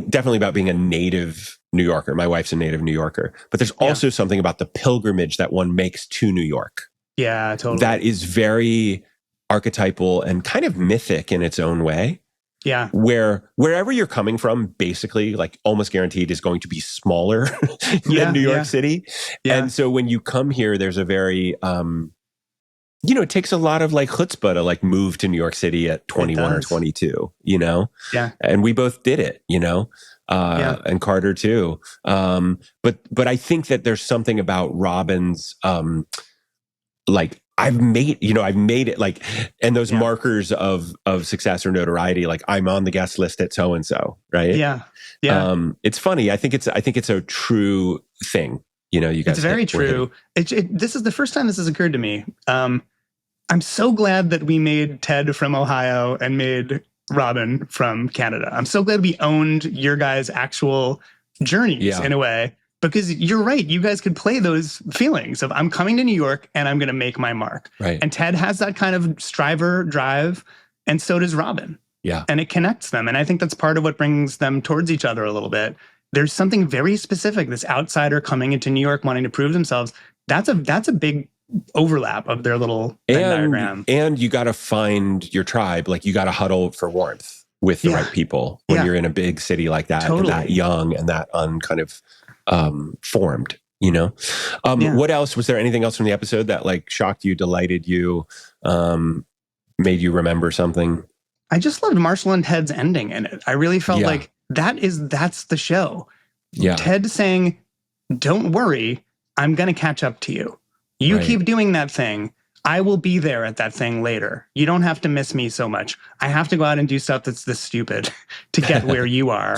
definitely about being a native New Yorker. My wife's a native New Yorker. But there's also something about the pilgrimage that one makes to New York. Yeah, totally. That is very archetypal and kind of mythic in its own way. Yeah. Wherever you're coming from, basically, like almost guaranteed is going to be smaller than New York City. Yeah. And so when you come here, there's a very, it takes a lot of like chutzpah to like move to New York City at 21 or 22, Yeah. And we both did it, and Carter too. But I think that there's something about Robin's, like I've made it like, and those markers of success or notoriety, like I'm on the guest list at so-and-so, right? Yeah. Yeah. It's funny. I think it's a true thing. You guys. It's very true. This is the first time this has occurred to me. I'm so glad that we made Ted from Ohio and made Robin from Canada. I'm so glad we owned your guys' actual journeys in a way, because you're right. You guys could play those feelings of I'm coming to New York and I'm going to make my mark. Right. And Ted has that kind of striver drive, and so does Robin. Yeah. And it connects them. And I think that's part of what brings them towards each other a little bit. There's something very specific, this outsider coming into New York wanting to prove themselves. That's a big overlap of their little Venn diagram. And you got to find your tribe. Like you got to huddle for warmth with the right people when you're in a big city like that, and that young and that kind of formed, What else? Was there anything else from the episode that like shocked you, delighted you, made you remember something? I just loved Marshall and Ted's ending in it. I really felt like that's the show. Yeah. Ted saying, don't worry, I'm going to catch up to you. You keep doing that thing. I will be there at that thing later. You don't have to miss me so much. I have to go out and do stuff that's this stupid to get where you are.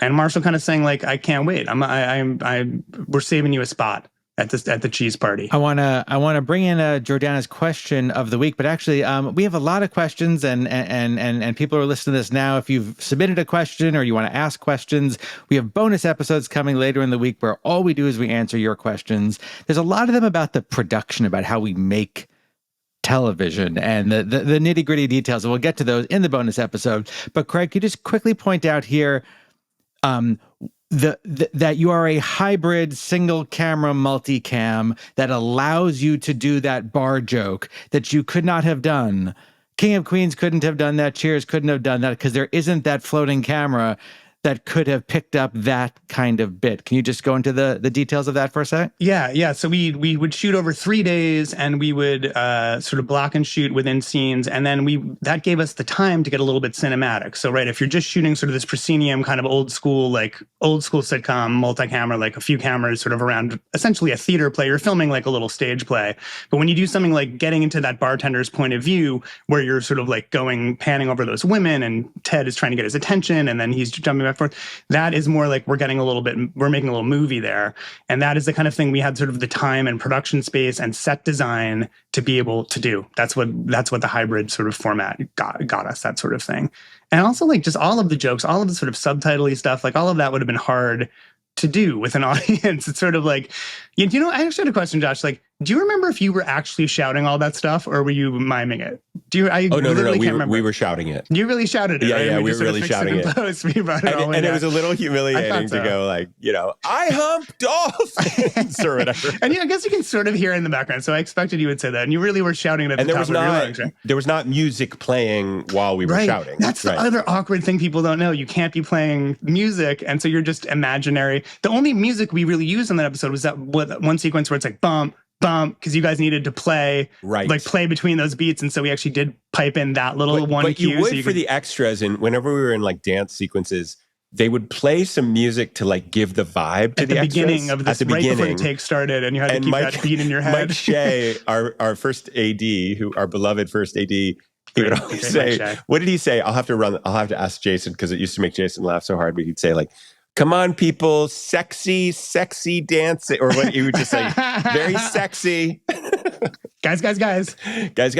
And Marshall kind of saying like, I can't wait. We're saving you a spot. at the cheese party. I wanna bring in Jordana's question of the week, but actually we have a lot of questions and people are listening to this now. If you've submitted a question or you want to ask questions, we have bonus episodes coming later in the week where all we do is we answer your questions. There's a lot of them about the production, about how we make television and the nitty-gritty details, and we'll get to those in the bonus episode. But Craig, could you just quickly point out here that you are a hybrid single camera multicam that allows you to do that bar joke that you could not have done. King of Queens couldn't have done that. Cheers couldn't have done that because there isn't that floating camera that could have picked up that kind of bit. Can you just go into the details of that for a sec? Yeah. So we would shoot over 3 days, and we would sort of block and shoot within scenes, and then that gave us the time to get a little bit cinematic. So if you're just shooting sort of this proscenium kind of old school sitcom, multi-camera, like a few cameras sort of around essentially a theater play, you're filming like a little stage play. But when you do something like getting into that bartender's point of view, where you're sort of like panning over those women, and Ted is trying to get his attention, and then he's jumping back forth. That is more like we're making a little movie there. And that is the kind of thing we had sort of the time and production space and set design to be able to do. That's what the hybrid sort of format got us, that sort of thing. And also like just all of the jokes, all of the sort of subtitle-y stuff, like all of that would have been hard to do with an audience. It's sort of like, I actually had a question, Josh, like, do you remember if you were actually shouting all that stuff or were you miming it? No. We were shouting it. You really shouted it, right? Yeah, we were really shouting it. We brought it all in. And it was a little humiliating to go like, I hump dolphins or whatever. And I guess you can sort of hear it in the background. So I expected you would say that. And you really were shouting it at the top of your lungs. Right? There was not music playing while we were shouting. That's the other awkward thing people don't know. You can't be playing music. And so you're just imaginary. The only music we really used in that episode was that one sequence where it's like bump, because you guys needed to play between those beats, and so we actually did pipe in that little one cue. But you would for the extras, and whenever we were in like dance sequences, they would play some music to like give the vibe to the extras. Beginning of this, right before the take started, and you had to keep that beat in your head. Mike Shea, our first AD, our beloved first AD, he would always say, what did he say? I'll have to ask Jason because it used to make Jason laugh so hard, but he'd say like, come on, people, sexy dancing, or what he would just say, very sexy. Guys. Guys. This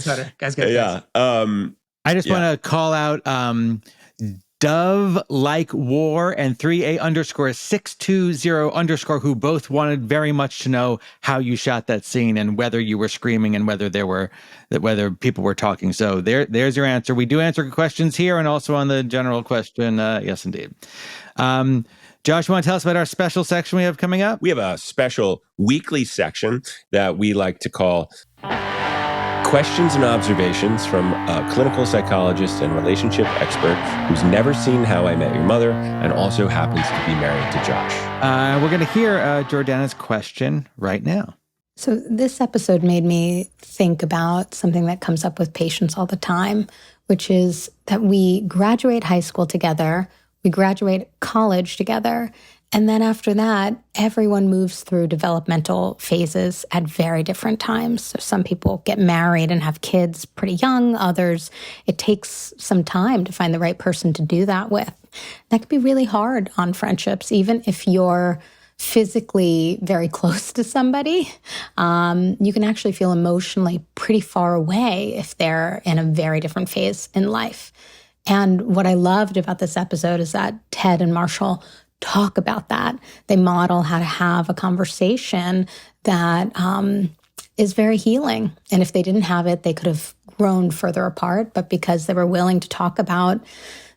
better. Guys. Yeah. I just want to call out Dove Like War and 3A_620_ who both wanted very much to know how you shot that scene and whether you were screaming and whether people were talking. So there's your answer. We do answer questions here and also on the general question. Yes, indeed. Josh, you want to tell us about our special section we have coming up? We have a special weekly section that we like to call Questions and Observations from a clinical psychologist and relationship expert who's never seen How I Met Your Mother and also happens to be married to Josh. We're going to hear Jordana's question right now. So this episode made me think about something that comes up with patients all the time, which is that we graduate high school together, we graduate college together, and then after that, everyone moves through developmental phases at very different times. So some people get married and have kids pretty young. Others, it takes some time to find the right person to do that with. That can be really hard on friendships, even if you're physically very close to somebody. You can actually feel emotionally pretty far away if they're in a very different phase in life. And what I loved about this episode is that Ted and Marshall talk about that. They model how to have a conversation that is very healing. And if they didn't have it, they could have grown further apart. But because they were willing to talk about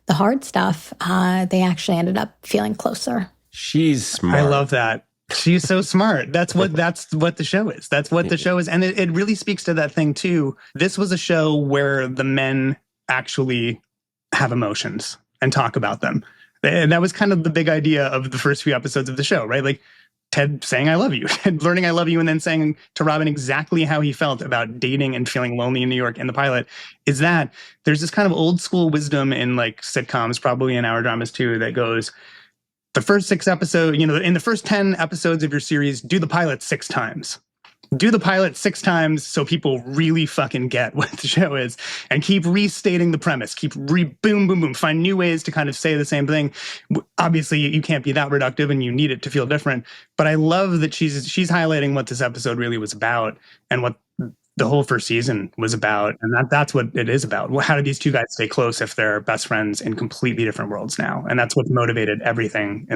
the hard stuff, they actually ended up feeling closer. She's smart. I love that. She's so smart. That's what the show is. That's what the show is. And it really speaks to that thing too. This was a show where the men actually have emotions and talk about them. And that was kind of the big idea of the first few episodes of the show, right? Like Ted saying, I love you, Ted learning I love you, and then saying to Robin exactly how he felt about dating and feeling lonely in New York in the pilot, is that there's this kind of old school wisdom in like sitcoms, probably in our dramas too, that goes, the first 6 episodes, in the first 10 episodes of your series, do the pilot 6 times. do the pilot 6 times so people really fucking get what the show is, and keep restating the premise, keep boom, boom, boom, find new ways to kind of say the same thing. Obviously, you can't be that reductive and you need it to feel different. But I love that she's highlighting what this episode really was about and what the whole first season was about. And that's what it is about. How do these two guys stay close if they're best friends in completely different worlds now? And that's what motivated everything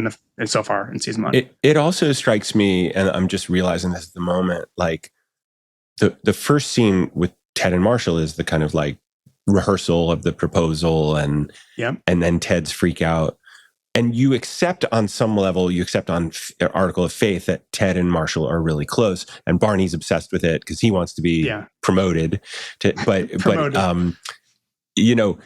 so far in season 1. It also strikes me, and I'm just realizing this at the moment, like the first scene with Ted and Marshall is the kind of like rehearsal of the proposal, and then Ted's freak out. And you accept on some level, you accept on Article of Faith that Ted and Marshall are really close, and Barney's obsessed with it because he wants to be promoted. But you know,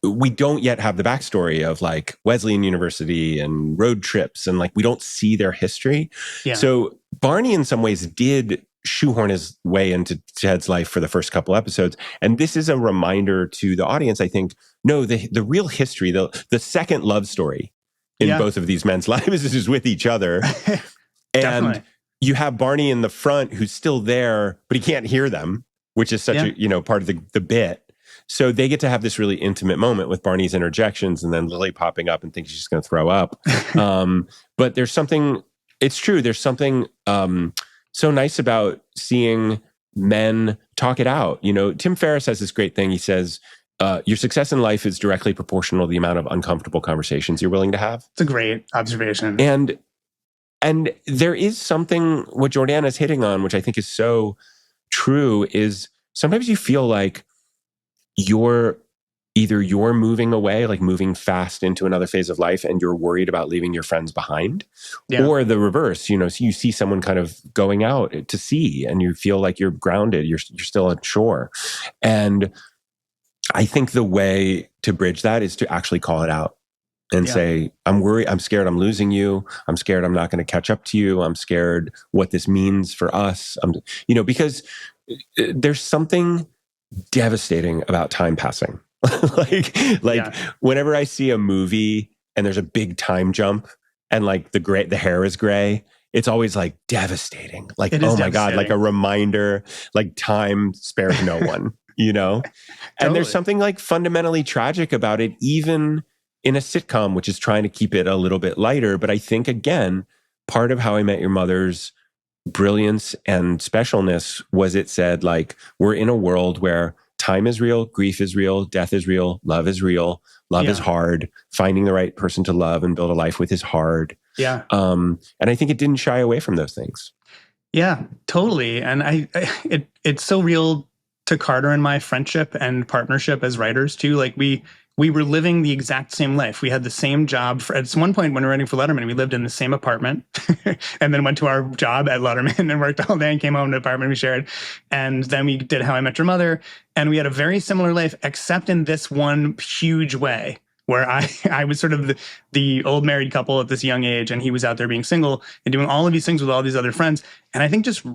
we don't yet have the backstory of like Wesleyan University and road trips, and like we don't see their history. Yeah. So Barney, in some ways, did shoehorn his way into Ted's life for the first couple episodes. And this is a reminder to the audience, I think, no, the real history, the second love story in both of these men's lives is with each other. And you have Barney in the front who's still there, but he can't hear them, which is such a, part of the bit. So they get to have this really intimate moment with Barney's interjections and then Lily popping up and thinks she's going to throw up. But there's something, it's true, there's something so nice about seeing men talk it out. You know, Tim Ferriss has this great thing. He says, your success in life is directly proportional to the amount of uncomfortable conversations you're willing to have. It's a great observation. And there is something, what Jordana's hitting on, which I think is so true, is sometimes you feel like you're moving away, like moving fast into another phase of life, and you're worried about leaving your friends behind, or the reverse. You know, so you see someone kind of going out to sea, and you feel like you're grounded. You're still on shore, and I think the way to bridge that is to actually call it out and say, "I'm worried. I'm scared. I'm losing you. I'm scared. I'm not going to catch up to you. I'm scared what this means for us." Because there's something devastating about time passing. like whenever I see a movie and there's a big time jump and like the hair is gray, it's always like devastating. Like, oh my God, like a reminder, like time spares no one, Totally. And there's something like fundamentally tragic about it, even in a sitcom, which is trying to keep it a little bit lighter. But I think, again, part of How I Met Your Mother's brilliance and specialness was it said, like, we're in a world where time is real, grief is real, death is real, love is real, love is hard. Finding the right person to love and build a life with is hard. Yeah. And I think it didn't shy away from those things. Yeah, totally. And it's so real to Carter and my friendship and partnership as writers too. Like we were living the exact same life. We had the same job. At one point when we were writing for Letterman, we lived in the same apartment and then went to our job at Letterman and worked all day and came home to an apartment we shared. And then we did How I Met Your Mother. And we had a very similar life, except in this one huge way, where I was sort of the old married couple at this young age, and he was out there being single and doing all of these things with all these other friends. And I think just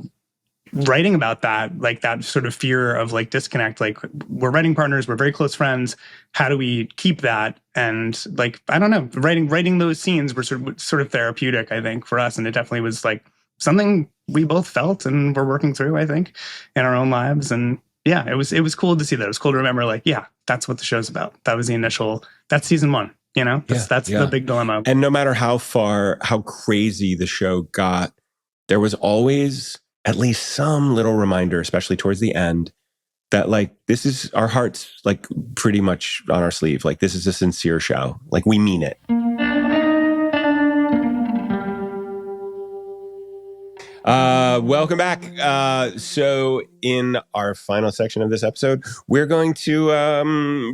writing about that, like that sort of fear of like disconnect, like we're writing partners, we're very close friends. How do we keep that? And like, I don't know, writing those scenes were sort of therapeutic, I think, for us. And it definitely was like something we both felt and we're working through, I think, in our own lives. And yeah, it was cool to see that. It was cool to remember, like, yeah, that's what the show's about. That was that's season 1, that's the big dilemma. And no matter how crazy the show got, there was always at least some little reminder, especially towards the end, that like, this is our hearts, like pretty much on our sleeve. Like, this is a sincere show. Like, we mean it. Welcome back. So in our final section of this episode, we're going to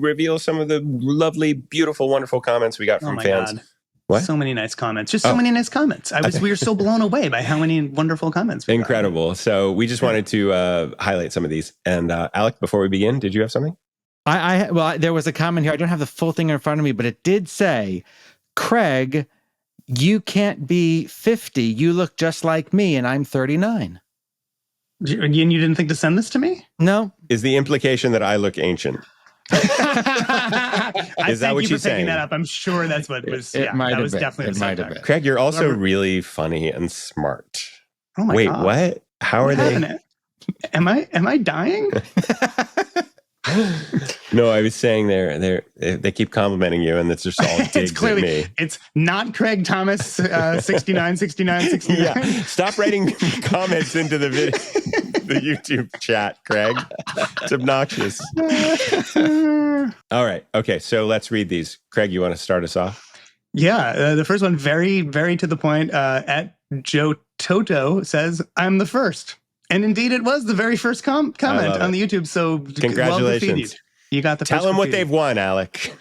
reveal some of the lovely, beautiful, wonderful comments we got from fans. God. What? So many nice comments. Just so many nice comments. We were so blown away by how many wonderful comments we Incredible. Got. So we just wanted to highlight some of these. And Alec, before we begin, did you have something? Well, there was a comment here. I don't have the full thing in front of me, but it did say, Craig, you can't be 50. You look just like me, and I'm 39. And you didn't think to send this to me? No. Is the implication that I look ancient? Is that what she's saying? Picking that up. I'm sure that's what it was. It might have was been. Definitely it might have been. Craig, you're also really funny and smart. Oh my God. Wait, what? How are What they? happened? Am I dying? No, I was saying they keep complimenting you, and it's just all digs clearly, at me. it's not Craig Thomas 69. Yeah, stop writing comments into the YouTube chat, Craig. It's obnoxious. All right, okay, so let's read these. Craig, you want to start us off? Yeah, the first one, very, very to the point. At Joe Toto says, "I'm the first." And indeed, it was the very first comment on the YouTube. So congratulations. Well, you got the Tell them what they've won, Alec.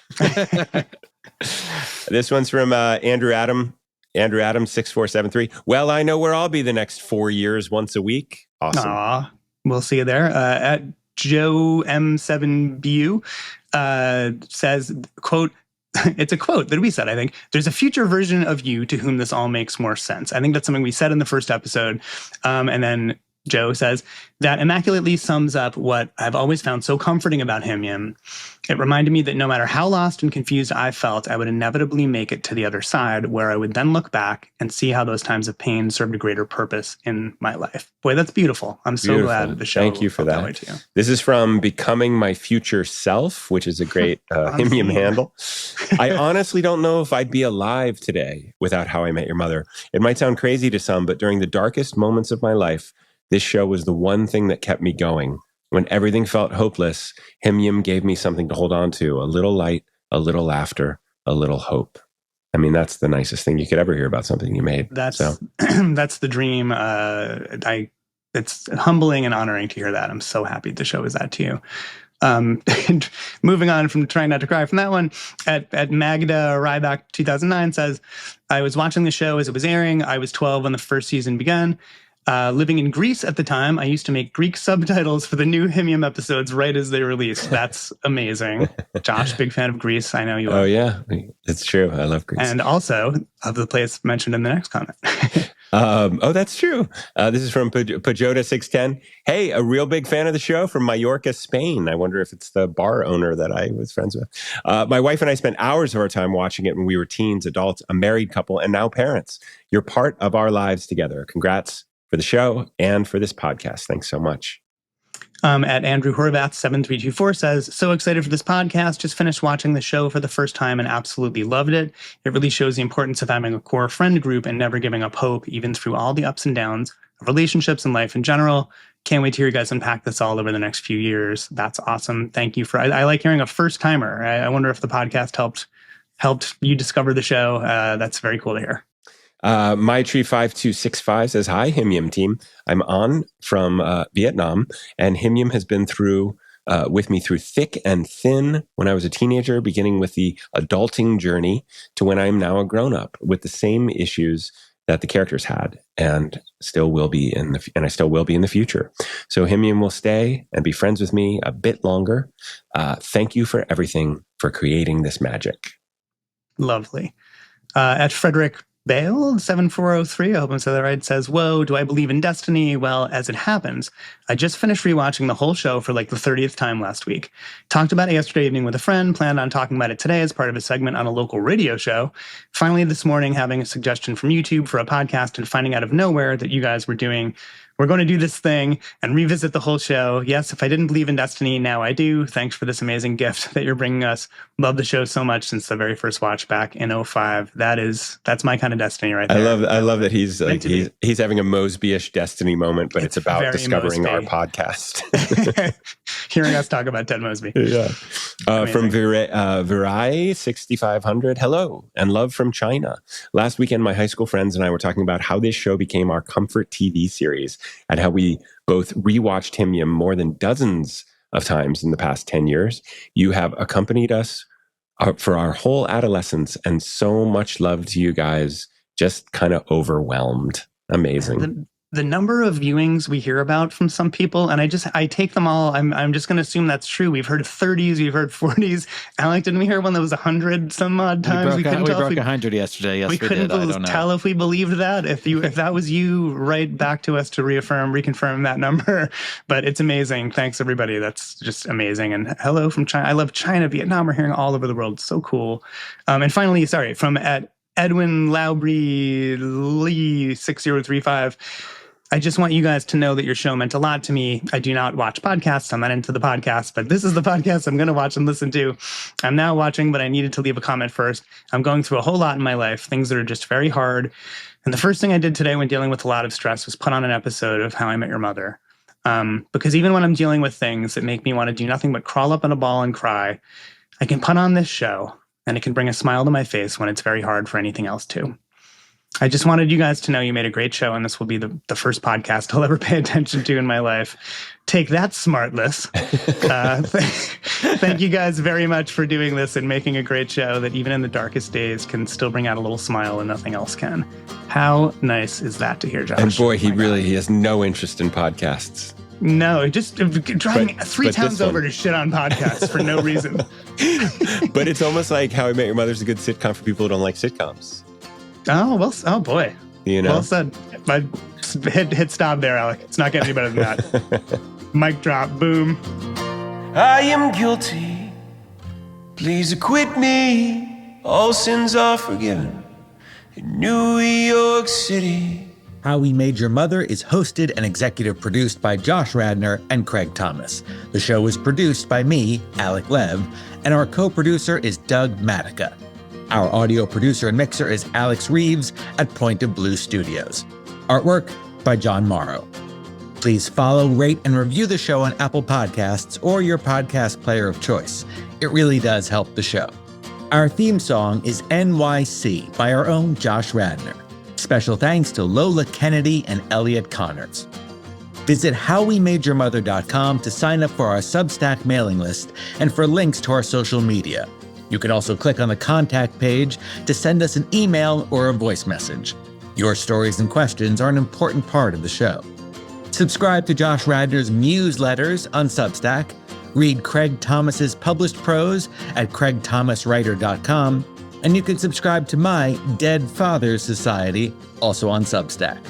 This one's from Andrew Adam 6473. Well, I know where I'll be the next 4 years, once a week. Awesome. Aw, we'll see you there. At Joe M7Bu says, quote, it's a quote that we said, I think, "There's a future version of you to whom this all makes more sense." I think that's something we said in the first episode. And then Joe says, "That immaculately sums up what I've always found so comforting about HIMYM. It reminded me that no matter how lost and confused I felt, I would inevitably make it to the other side, where I would then look back and see how those times of pain served a greater purpose in my life." Boy, that's beautiful. I'm so glad the show. Thank you for that. Way too. This is from Becoming My Future Self, which is a great HIMYM handle. "I honestly don't know if I'd be alive today without How I Met Your Mother. It might sound crazy to some, but during the darkest moments of my life, this show was the one thing that kept me going. When everything felt hopeless, HIMYM gave me something to hold on to, a little light, a little laughter, a little hope." I mean, that's the nicest thing you could ever hear about something you made. That's the dream. It's humbling and honoring to hear that. I'm so happy the show is that to you. And moving on from trying not to cry from that one, at Magda Ryback 2009 says, "I was watching the show as it was airing. I was 12 when the first season began. Living in Greece at the time, I used to make Greek subtitles for the new HIMYM episodes right as they released." That's amazing. Josh, big fan of Greece. I know you are. Oh, yeah. It's true. I love Greece. And also of the place mentioned in the next comment. Oh, that's true. This is from Pajota610. "Hey, a real big fan of the show from Mallorca, Spain." I wonder if it's the bar owner that I was friends with. "My wife and I spent hours of our time watching it when we were teens, adults, a married couple, and now parents. You're part of our lives together. Congrats for the show and for this podcast. Thanks so much." At Andrew Horvath 7324 says, "So excited for this podcast. Just finished watching the show for the first time and absolutely loved it. It really shows the importance of having a core friend group and never giving up hope, even through all the ups and downs of relationships and life in general. Can't wait to hear you guys unpack this all over the next few years." That's awesome. Thank you for, I like hearing a first timer. I wonder if the podcast helped you discover the show. That's very cool to hear. MyTree5265 says, "Hi, HIMYM team. I'm on from Vietnam, and HIMYM has been with me through thick and thin when I was a teenager, beginning with the adulting journey to when I'm now a grown-up with the same issues that the characters had, and still will be I still will be in the future. So HIMYM will stay and be friends with me a bit longer. Thank you for everything, for creating this magic." Lovely. At Frederick Bale 7403, I hope I said that right, says, "Whoa, do I believe in destiny? Well, as it happens, I just finished rewatching the whole show for like the 30th time last week. Talked about it yesterday evening with a friend, planned on talking about it today as part of a segment on a local radio show. Finally, this morning, having a suggestion from YouTube for a podcast and finding out of nowhere that you guys were going to do this thing and revisit the whole show. Yes, if I didn't believe in destiny, now I do. Thanks for this amazing gift that you're bringing us. Love the show so much since the very first watch back in 2005. That's my kind of destiny right there. I love that he's having a Mosby-ish destiny moment, but it's about discovering Mosby. Our podcast. Hearing us talk about Ted Mosby. Yeah. From Virai 6500, "Hello and love from China. Last weekend, my high school friends and I were talking about how this show became our comfort TV series and how we both rewatched HIMYM more than dozens of times in the past 10 years. You have accompanied us for our whole adolescence, and so much love to you guys. Just kind of overwhelmed." Amazing. The number of viewings we hear about from some people, and I take them all. I'm just going to assume that's true. We've heard 30s, we've heard 40s. Alec, didn't we hear one that was 100 some odd times? We broke 100 yesterday. Yes, we couldn't did. I don't know. Tell if we believed that. If that was you, write back to us to reconfirm that number. But it's amazing. Thanks everybody. That's just amazing. And hello from China. I love China, Vietnam. We're hearing all over the world. It's so cool. And finally, from Edwin Laubry Lee 6035. I just want you guys to know that your show meant a lot to me. I do not watch podcasts. I'm not into the podcast, but this is the podcast I'm going to watch and listen to. I'm now watching, but I needed to leave a comment first. I'm going through a whole lot in my life, things that are just very hard. And the first thing I did today when dealing with a lot of stress was put on an episode of How I Met Your Mother. Because even when I'm dealing with things that make me want to do nothing but crawl up in a ball and cry, I can put on this show and it can bring a smile to my face when it's very hard for anything else to. I just wanted you guys to know you made a great show, and this will be the first podcast I'll ever pay attention to in my life. Take that, Smartless. Thank you guys very much for doing this and making a great show that even in the darkest days can still bring out a little smile and nothing else can. How nice is that to hear, Josh? And boy, he has no interest in podcasts. No, just driving three towns over to shit on podcasts for no reason. But it's almost like How I Met Your Mother's a good sitcom for people who don't like sitcoms. Oh, well, oh boy. You know? Well said. Hit stop there, Alec. It's not getting any better than that. Mic drop. Boom. I am guilty. Please acquit me. All sins are forgiven in New York City. How We Made Your Mother is hosted and executive produced by Josh Radnor and Craig Thomas. The show is produced by me, Alec Lev, and our co-producer is Doug Matica. Our audio producer and mixer is Alex Reeves at Point of Blue Studios. Artwork by John Morrow. Please follow, rate, and review the show on Apple Podcasts or your podcast player of choice. It really does help the show. Our theme song is NYC by our own Josh Radnor. Special thanks to Lola Kennedy and Elliot Connors. Visit howwemadeyourmother.com to sign up for our Substack mailing list and for links to our social media. You can also click on the contact page to send us an email or a voice message. Your stories and questions are an important part of the show. Subscribe to Josh Radnor's Muse letters on Substack. Read Craig Thomas's published prose at craigthomaswriter.com. And you can subscribe to my Dead Fathers Society, also on Substack.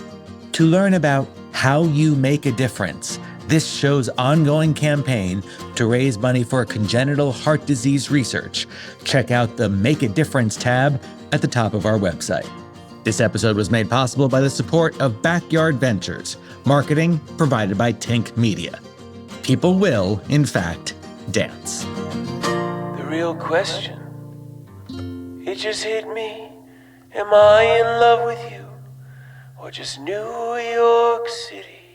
To learn about how you make a difference, this show's ongoing campaign to raise money for congenital heart disease research, check out the Make a Difference tab at the top of our website. This episode was made possible by the support of Backyard Ventures, marketing provided by Tink Media. People will, in fact, dance. The real question, it just hit me. Am I in love with you or just New York City?